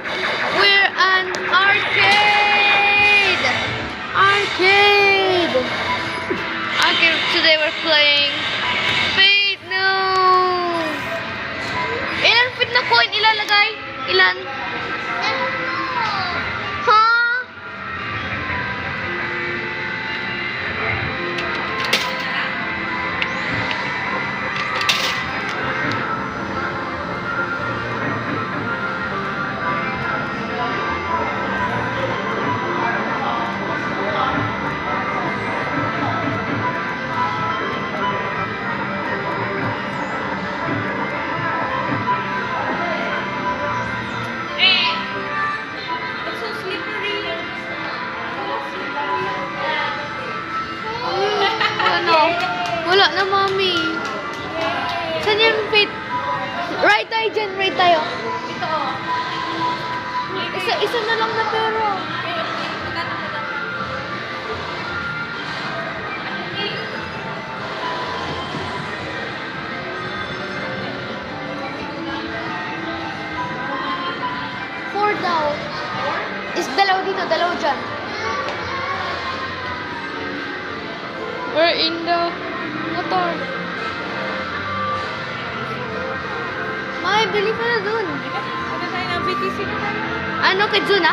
We're an arcade! Arcade! Okay, today we're playing Fate. No! Ilan feet na coin ilalagay? Ilan? Huh? Wala na, mami. Saan yung Fate? Right tayo dyan, right tayo. Ito. Isa na lang na pero. Four daw. Is dalawa dito, dalawa dyan. We're in the motor. May, bili ka na dun. Wala tayo na BTC na tayo. Ano, Kedzuna?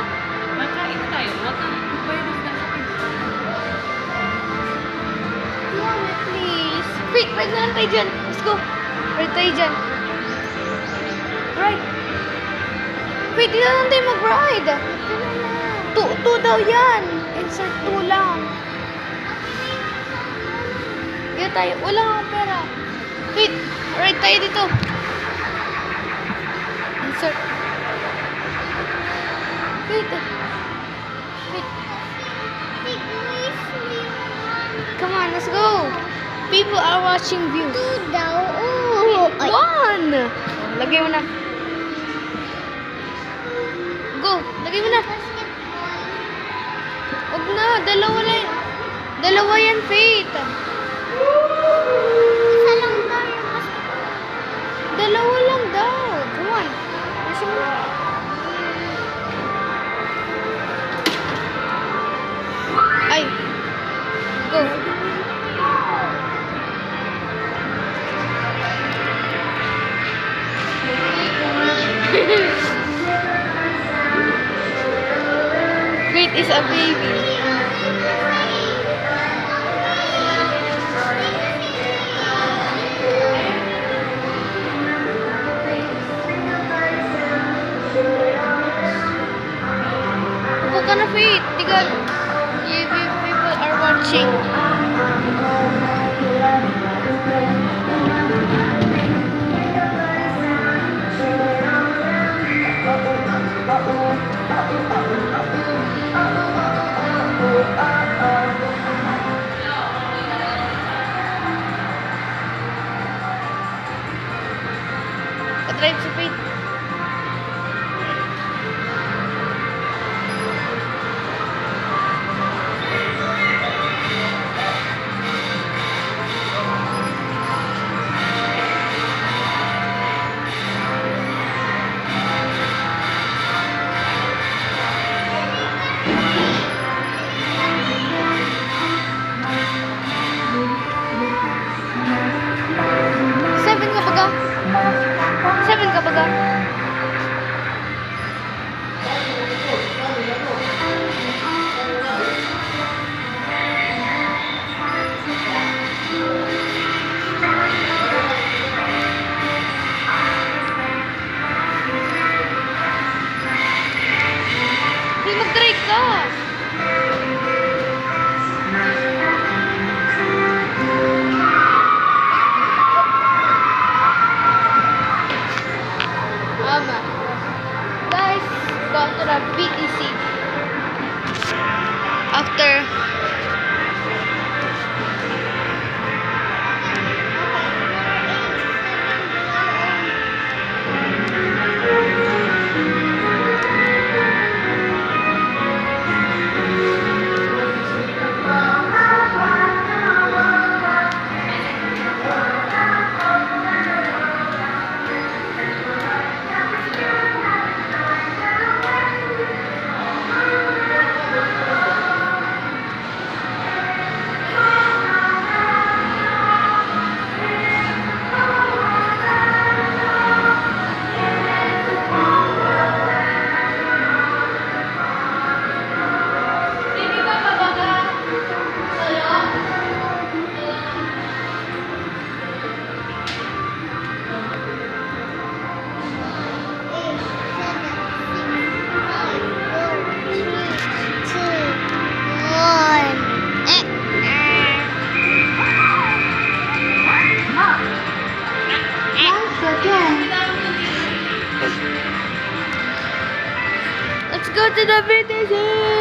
Makain na tayo. Wag na. Virus na sa pizza. Mami, please. Wait, ride na lang tayo dyan. Let's go. Ride tayo dyan. Ride. Wait, di na lang tayo mag-ride. Two daw yan. Insert 2 lang. Dito tayo. Wala akong pera. Wait, ride tayo dito. Insert. Wait. Wait. Come on, let's go. People are watching view. 2 daw. Oh. Ay. 1. Lagay mo na. Go. Lagay mo na. Huwag na. Dalawa lang. Dalawa yan, Fate. Isa lang daw yung basketball. Dalawa lang daw. Come on. Kasi mo na. Ay. Go. Wait, is a baby. Upo ka na, Fate. Tigal. People are watching. Drive si Fate. Seven ka baga? Hindi, mag-drive ka. Mama. Guys, go to the BTC. After to the BTC!